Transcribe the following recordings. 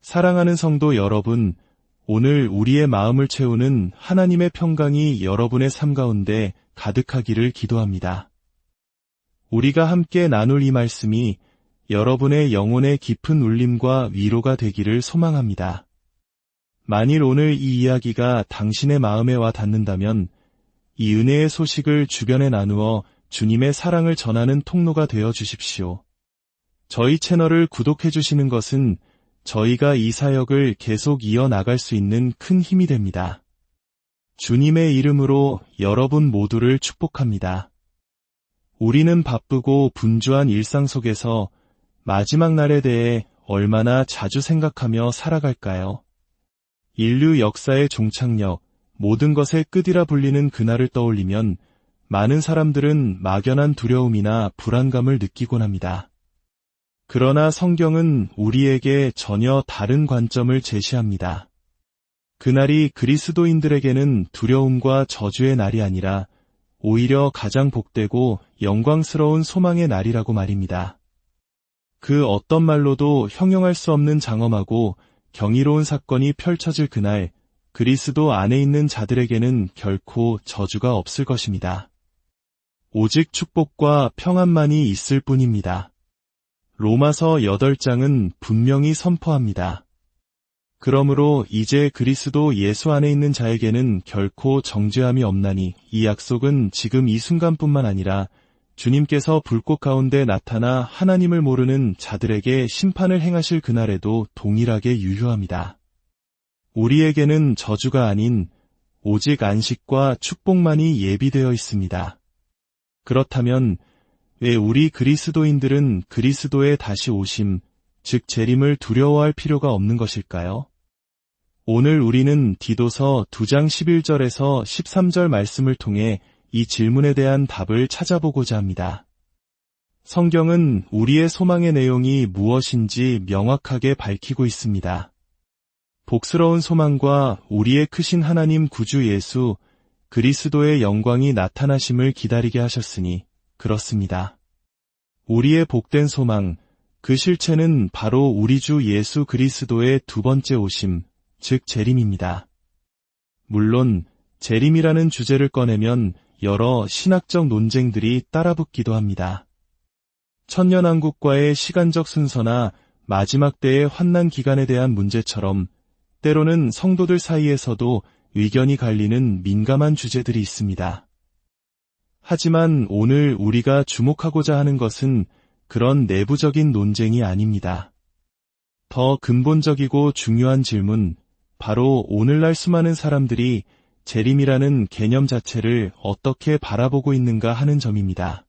사랑하는 성도 여러분, 오늘 우리의 마음을 채우는 하나님의 평강이 여러분의 삶 가운데 가득하기를 기도합니다. 우리가 함께 나눌 이 말씀이 여러분의 영혼의 깊은 울림과 위로가 되기를 소망합니다. 만일 오늘 이 이야기가 당신의 마음에 와 닿는다면 이 은혜의 소식을 주변에 나누어 주님의 사랑을 전하는 통로가 되어 주십시오. 저희 채널을 구독해 주시는 것은 저희가 이 사역을 계속 이어나갈 수 있는 큰 힘이 됩니다. 주님의 이름으로 여러분 모두를 축복합니다. 우리는 바쁘고 분주한 일상 속에서 마지막 날에 대해 얼마나 자주 생각하며 살아갈까요? 인류 역사의 종착역, 모든 것의 끝이라 불리는 그날을 떠올리면 많은 사람들은 막연한 두려움이나 불안감을 느끼곤 합니다. 그러나 성경은 우리에게 전혀 다른 관점을 제시합니다. 그날이 그리스도인들에게는 두려움과 저주의 날이 아니라 오히려 가장 복되고 영광스러운 소망의 날이라고 말입니다. 그 어떤 말로도 형용할 수 없는 장엄하고 경이로운 사건이 펼쳐질 그날, 그리스도 안에 있는 자들에게는 결코 저주가 없을 것입니다. 오직 축복과 평안만이 있을 뿐입니다. 로마서 8장은 분명히 선포합니다. 그러므로 이제 그리스도 예수 안에 있는 자에게는 결코 정죄함이 없나니 이 약속은 지금 이 순간뿐만 아니라 주님께서 불꽃 가운데 나타나 하나님을 모르는 자들에게 심판을 행하실 그날에도 동일하게 유효합니다. 우리에게는 저주가 아닌 오직 안식과 축복만이 예비되어 있습니다. 그렇다면 왜 우리 그리스도인들은 그리스도의 다시 오심, 즉 재림을 두려워할 필요가 없는 것일까요? 오늘 우리는 디도서 2장 11절에서 13절 말씀을 통해 이 질문에 대한 답을 찾아보고자 합니다. 성경은 우리의 소망의 내용이 무엇인지 명확하게 밝히고 있습니다. 복스러운 소망과 우리의 크신 하나님 구주 예수 그리스도의 영광이 나타나심을 기다리게 하셨으니 그렇습니다. 우리의 복된 소망, 그 실체는 바로 우리 주 예수 그리스도의 두 번째 오심, 즉 재림입니다. 물론 재림이라는 주제를 꺼내면 여러 신학적 논쟁들이 따라붙기도 합니다. 천년왕국과의 시간적 순서나 마지막 때의 환난 기간에 대한 문제처럼 때로는 성도들 사이에서도 의견이 갈리는 민감한 주제들이 있습니다. 하지만 오늘 우리가 주목하고자 하는 것은 그런 내부적인 논쟁이 아닙니다. 더 근본적이고 중요한 질문, 바로 오늘날 수많은 사람들이 재림이라는 개념 자체를 어떻게 바라보고 있는가 하는 점입니다.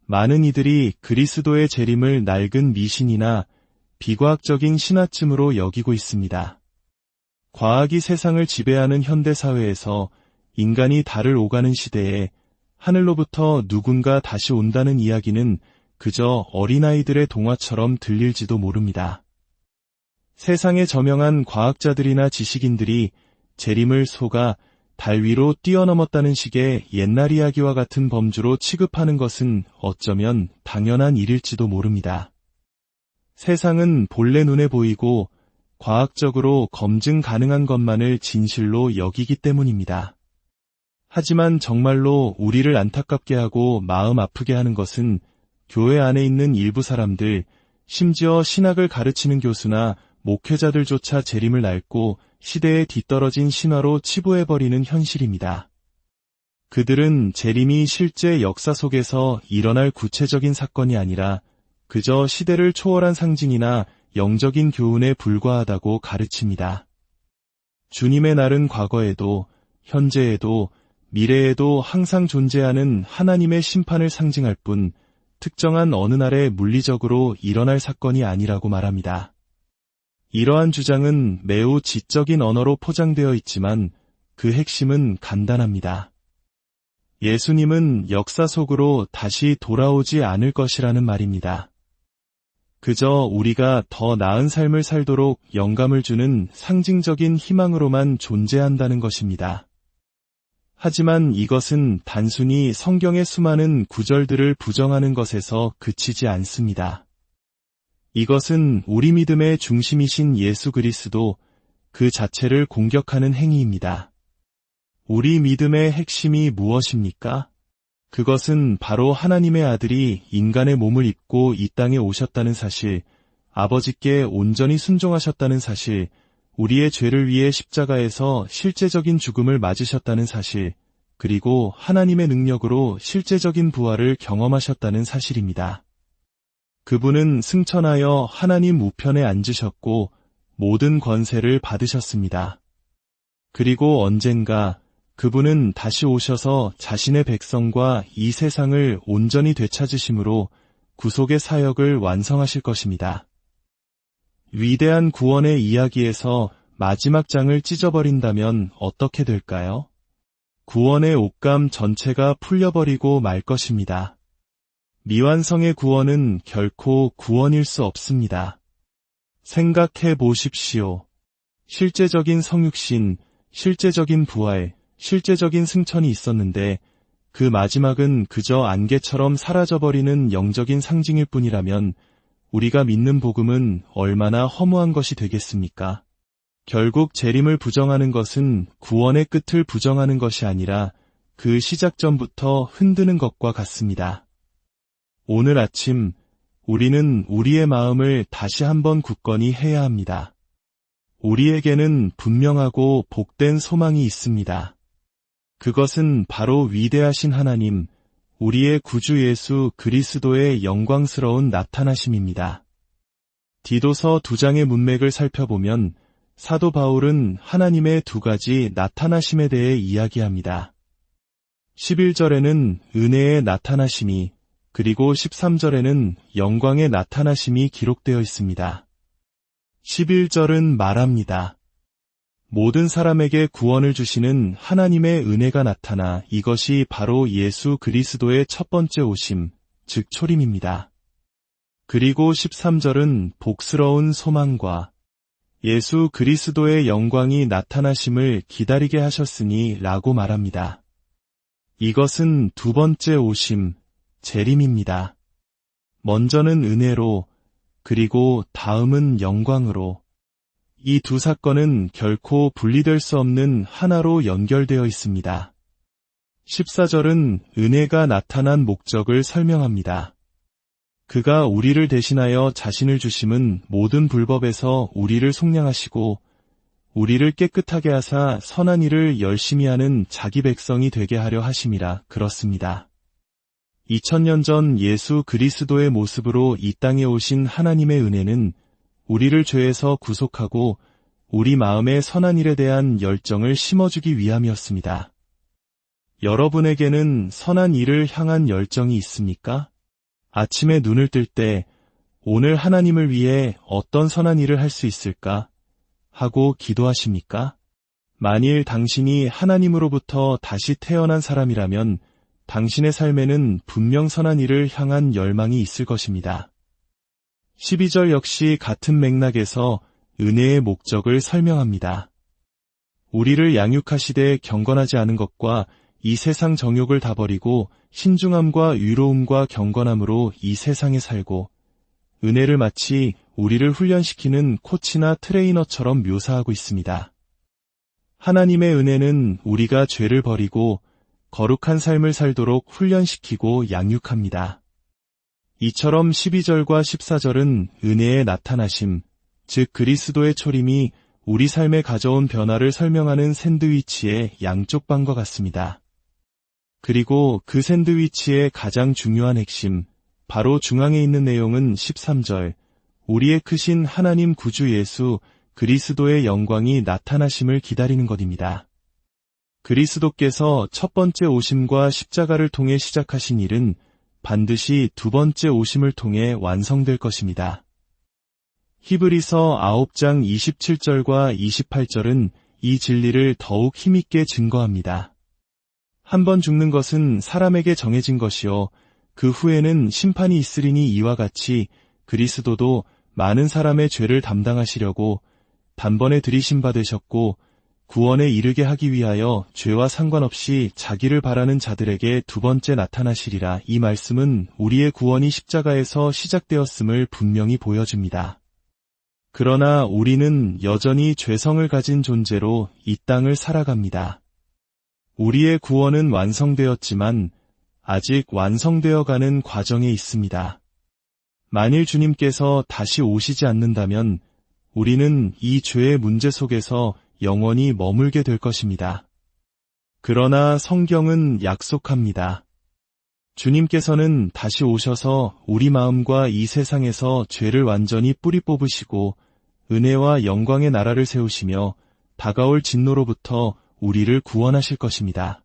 많은 이들이 그리스도의 재림을 낡은 미신이나 비과학적인 신화쯤으로 여기고 있습니다. 과학이 세상을 지배하는 현대사회에서 인간이 달을 오가는 시대에 하늘로부터 누군가 다시 온다는 이야기는 그저 어린아이들의 동화처럼 들릴지도 모릅니다. 세상의 저명한 과학자들이나 지식인들이 재림을 속아 달 위로 뛰어넘었다는 식의 옛날 이야기와 같은 범주로 취급하는 것은 어쩌면 당연한 일일지도 모릅니다. 세상은 본래 눈에 보이고 과학적으로 검증 가능한 것만을 진실로 여기기 때문입니다. 하지만 정말로 우리를 안타깝게 하고 마음 아프게 하는 것은 교회 안에 있는 일부 사람들, 심지어 신학을 가르치는 교수나 목회자들조차 재림을 앓고 시대에 뒤떨어진 신화로 치부해버리는 현실입니다. 그들은 재림이 실제 역사 속에서 일어날 구체적인 사건이 아니라 그저 시대를 초월한 상징이나 영적인 교훈에 불과하다고 가르칩니다. 주님의 날은 과거에도, 현재에도, 미래에도 항상 존재하는 하나님의 심판을 상징할 뿐 특정한 어느 날에 물리적으로 일어날 사건이 아니라고 말합니다. 이러한 주장은 매우 지적인 언어로 포장되어 있지만 그 핵심은 간단합니다. 예수님은 역사 속으로 다시 돌아오지 않을 것이라는 말입니다. 그저 우리가 더 나은 삶을 살도록 영감을 주는 상징적인 희망으로만 존재한다는 것입니다. 하지만 이것은 단순히 성경의 수많은 구절들을 부정하는 것에서 그치지 않습니다. 이것은 우리 믿음의 중심이신 예수 그리스도 그 자체를 공격하는 행위입니다. 우리 믿음의 핵심이 무엇입니까? 그것은 바로 하나님의 아들이 인간의 몸을 입고 이 땅에 오셨다는 사실, 아버지께 온전히 순종하셨다는 사실, 우리의 죄를 위해 십자가에서 실제적인 죽음을 맞으셨다는 사실, 그리고 하나님의 능력으로 실제적인 부활을 경험하셨다는 사실입니다. 그분은 승천하여 하나님 우편에 앉으셨고 모든 권세를 받으셨습니다. 그리고 언젠가 그분은 다시 오셔서 자신의 백성과 이 세상을 온전히 되찾으심으로 구속의 사역을 완성하실 것입니다. 위대한 구원의 이야기에서 마지막 장을 찢어버린다면 어떻게 될까요? 구원의 옥감 전체가 풀려버리고 말 것입니다. 미완성의 구원은 결코 구원일 수 없습니다. 생각해 보십시오. 실제적인 성육신, 실제적인 부활, 실제적인 승천이 있었는데 그 마지막은 그저 안개처럼 사라져버리는 영적인 상징일 뿐이라면 우리가 믿는 복음은 얼마나 허무한 것이 되겠습니까? 결국 재림을 부정하는 것은 구원의 끝을 부정하는 것이 아니라 그 시작 전부터 흔드는 것과 같습니다. 오늘 아침 우리는 우리의 마음을 다시 한번 굳건히 해야 합니다. 우리에게는 분명하고 복된 소망이 있습니다. 그것은 바로 위대하신 하나님, 우리의 구주 예수 그리스도의 영광스러운 나타나심입니다. 디도서 2장의 문맥을 살펴보면 사도 바울은 하나님의 두 가지 나타나심에 대해 이야기합니다. 11절에는 은혜의 나타나심이, 그리고 13절에는 영광의 나타나심이 기록되어 있습니다. 11절은 말합니다. 모든 사람에게 구원을 주시는 하나님의 은혜가 나타나 이것이 바로 예수 그리스도의 첫 번째 오심, 즉 초림입니다. 그리고 13절은 복스러운 소망과 예수 그리스도의 영광이 나타나심을 기다리게 하셨으니 라고 말합니다. 이것은 두 번째 오심, 재림입니다. 먼저는 은혜로, 그리고 다음은 영광으로. 이 두 사건은 결코 분리될 수 없는 하나로 연결되어 있습니다. 14절은 은혜가 나타난 목적을 설명합니다. 그가 우리를 대신하여 자신을 주심은 모든 불법에서 우리를 속량하시고 우리를 깨끗하게 하사 선한 일을 열심히 하는 자기 백성이 되게 하려 하심이라. 그렇습니다. 2000년 전 예수 그리스도의 모습으로 이 땅에 오신 하나님의 은혜는 우리를 죄에서 구속하고 우리 마음에 선한 일에 대한 열정을 심어주기 위함이었습니다. 여러분에게는 선한 일을 향한 열정이 있습니까? 아침에 눈을 뜰 때 오늘 하나님을 위해 어떤 선한 일을 할 수 있을까 하고 기도하십니까? 만일 당신이 하나님으로부터 다시 태어난 사람이라면 당신의 삶에는 분명 선한 일을 향한 열망이 있을 것입니다. 12절 역시 같은 맥락에서 은혜의 목적을 설명합니다. 우리를 양육하시되 경건하지 않은 것과 이 세상 정욕을 다 버리고 신중함과 유로움과 경건함으로 이 세상에 살고 은혜를 마치 우리를 훈련시키는 코치나 트레이너처럼 묘사하고 있습니다. 하나님의 은혜는 우리가 죄를 버리고 거룩한 삶을 살도록 훈련시키고 양육합니다. 이처럼 12절과 14절은 은혜의 나타나심, 즉 그리스도의 초림이 우리 삶에 가져온 변화를 설명하는 샌드위치의 양쪽 반과 같습니다. 그리고 그 샌드위치의 가장 중요한 핵심, 바로 중앙에 있는 내용은 13절, 우리의 크신 하나님 구주 예수 그리스도의 영광이 나타나심을 기다리는 것입니다. 그리스도께서 첫 번째 오심과 십자가를 통해 시작하신 일은 반드시 두 번째 오심을 통해 완성될 것입니다. 히브리서 9장 27절과 28절은 이 진리를 더욱 힘있게 증거합니다. 한 번 죽는 것은 사람에게 정해진 것이요 그 후에는 심판이 있으리니 이와 같이 그리스도도 많은 사람의 죄를 담당하시려고 단번에 들이심 받으셨고 구원에 이르게 하기 위하여 죄와 상관없이 자기를 바라는 자들에게 두 번째 나타나시리라. 이 말씀은 우리의 구원이 십자가에서 시작되었음을 분명히 보여줍니다. 그러나 우리는 여전히 죄성을 가진 존재로 이 땅을 살아갑니다. 우리의 구원은 완성되었지만 아직 완성되어가는 과정에 있습니다. 만일 주님께서 다시 오시지 않는다면 우리는 이 죄의 문제 속에서 영원히 머물게 될 것입니다. 그러나 성경은 약속합니다. 주님께서는 다시 오셔서 우리 마음과 이 세상에서 죄를 완전히 뿌리 뽑으시고 은혜와 영광의 나라를 세우시며 다가올 진노로부터 우리를 구원하실 것입니다.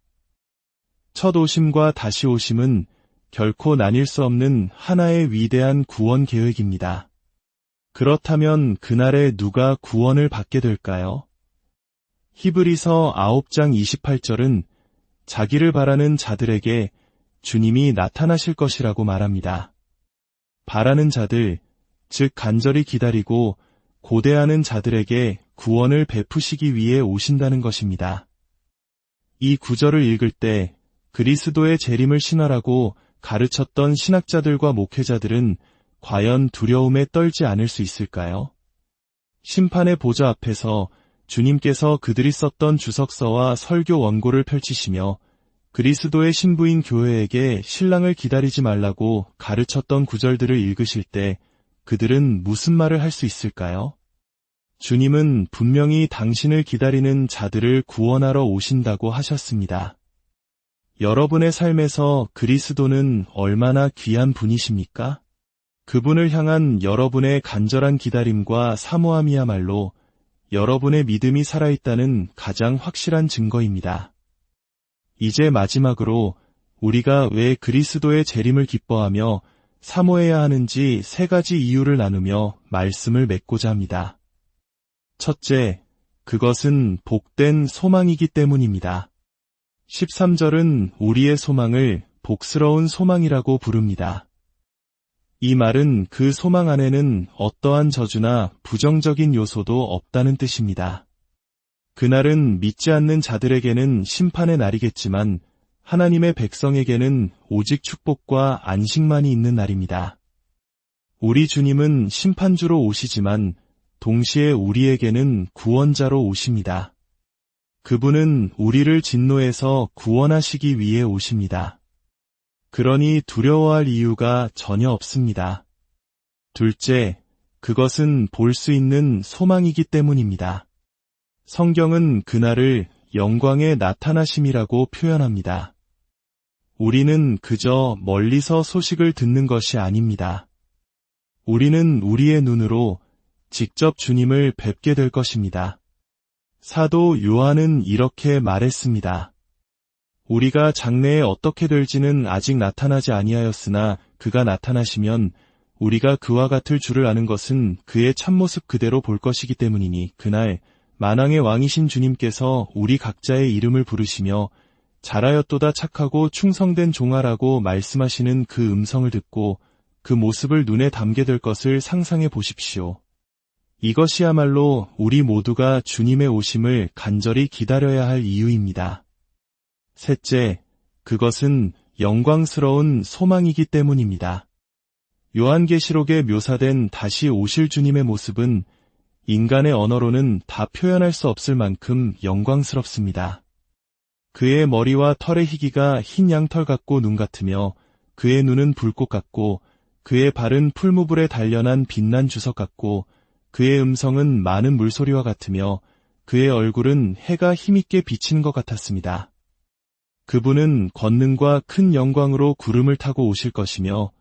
첫 오심과 다시 오심은 결코 나뉠 수 없는 하나의 위대한 구원 계획입니다. 그렇다면 그날에 누가 구원을 받게 될까요? 히브리서 9장 28절은 자기를 바라는 자들에게 주님이 나타나실 것이라고 말합니다. 바라는 자들, 즉 간절히 기다리고 고대하는 자들에게 구원을 베푸시기 위해 오신다는 것입니다. 이 구절을 읽을 때 그리스도의 재림을 신화라고 가르쳤던 신학자들과 목회자들은 과연 두려움에 떨지 않을 수 있을까요? 심판의 보좌 앞에서 주님께서 그들이 썼던 주석서와 설교 원고를 펼치시며 그리스도의 신부인 교회에게 신랑을 기다리지 말라고 가르쳤던 구절들을 읽으실 때 그들은 무슨 말을 할 수 있을까요? 주님은 분명히 당신을 기다리는 자들을 구원하러 오신다고 하셨습니다. 여러분의 삶에서 그리스도는 얼마나 귀한 분이십니까? 그분을 향한 여러분의 간절한 기다림과 사모함이야말로 여러분의 믿음이 살아있다는 가장 확실한 증거입니다. 이제 마지막으로 우리가 왜 그리스도의 재림을 기뻐하며 사모해야 하는지 세 가지 이유를 나누며 말씀을 맺고자 합니다. 첫째, 그것은 복된 소망이기 때문입니다. 13절은 우리의 소망을 복스러운 소망이라고 부릅니다. 이 말은 그 소망 안에는 어떠한 저주나 부정적인 요소도 없다는 뜻입니다. 그날은 믿지 않는 자들에게는 심판의 날이겠지만 하나님의 백성에게는 오직 축복과 안식만이 있는 날입니다. 우리 주님은 심판주로 오시지만 동시에 우리에게는 구원자로 오십니다. 그분은 우리를 진노에서 구원하시기 위해 오십니다. 그러니 두려워할 이유가 전혀 없습니다. 둘째, 그것은 볼 수 있는 소망이기 때문입니다. 성경은 그날을 영광의 나타나심이라고 표현합니다. 우리는 그저 멀리서 소식을 듣는 것이 아닙니다. 우리는 우리의 눈으로 직접 주님을 뵙게 될 것입니다. 사도 요한은 이렇게 말했습니다. 우리가 장래에 어떻게 될지는 아직 나타나지 아니하였으나 그가 나타나시면 우리가 그와 같을 줄을 아는 것은 그의 참모습 그대로 볼 것이기 때문이니 그날 만왕의 왕이신 주님께서 우리 각자의 이름을 부르시며 잘하였도다 착하고 충성된 종아라고 말씀하시는 그 음성을 듣고 그 모습을 눈에 담게 될 것을 상상해 보십시오. 이것이야말로 우리 모두가 주님의 오심을 간절히 기다려야 할 이유입니다. 셋째, 그것은 영광스러운 소망이기 때문입니다. 요한계시록에 묘사된 다시 오실 주님의 모습은 인간의 언어로는 다 표현할 수 없을 만큼 영광스럽습니다. 그의 머리와 털의 희기가 흰 양털 같고 눈 같으며 그의 눈은 불꽃 같고 그의 발은 풀무불에 단련한 빛난 주석 같고 그의 음성은 많은 물소리와 같으며 그의 얼굴은 해가 힘있게 비치는 것 같았습니다. 그분은 권능과 큰 영광으로 구름을 타고 오실 것이며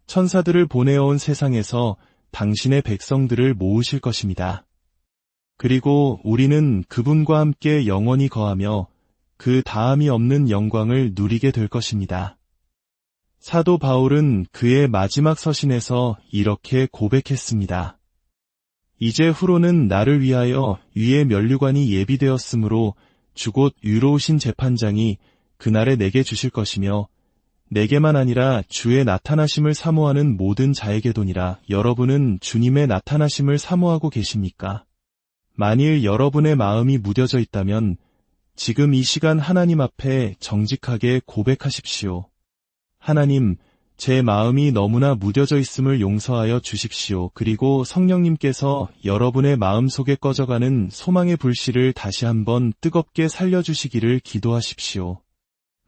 천사들을 보내어온 세상에서 당신의 백성들을 모으실 것입니다. 그리고 우리는 그분과 함께 영원히 거하며 그 다함이 없는 영광을 누리게 될 것입니다. 사도 바울은 그의 마지막 서신에서 이렇게 고백했습니다. 이제 후로는 나를 위하여 위의 면류관이 예비되었으므로 주곧 유로우신 재판장이 그날에 내게 주실 것이며 내게만 아니라 주의 나타나심을 사모하는 모든 자에게도니라. 여러분은 주님의 나타나심을 사모하고 계십니까? 만일 여러분의 마음이 무뎌져 있다면 지금 이 시간 하나님 앞에 정직하게 고백하십시오. 하나님, 제 마음이 너무나 무뎌져 있음을 용서하여 주십시오. 그리고 성령님께서 여러분의 마음속에 꺼져가는 소망의 불씨를 다시 한번 뜨겁게 살려주시기를 기도하십시오.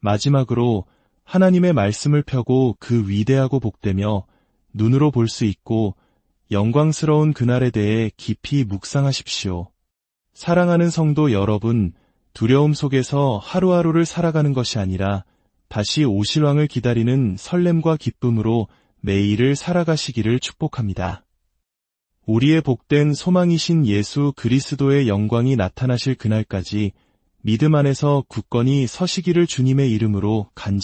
마지막으로 하나님의 말씀을 펴고 그 위대하고 복되며 눈으로 볼 수 있고 영광스러운 그날에 대해 깊이 묵상하십시오. 사랑하는 성도 여러분, 두려움 속에서 하루하루를 살아가는 것이 아니라 다시 오실 왕을 기다리는 설렘과 기쁨으로 매일을 살아가시기를 축복합니다. 우리의 복된 소망이신 예수 그리스도의 영광이 나타나실 그날까지 믿음 안에서 굳건히 서시기를 주님의 이름으로 간절히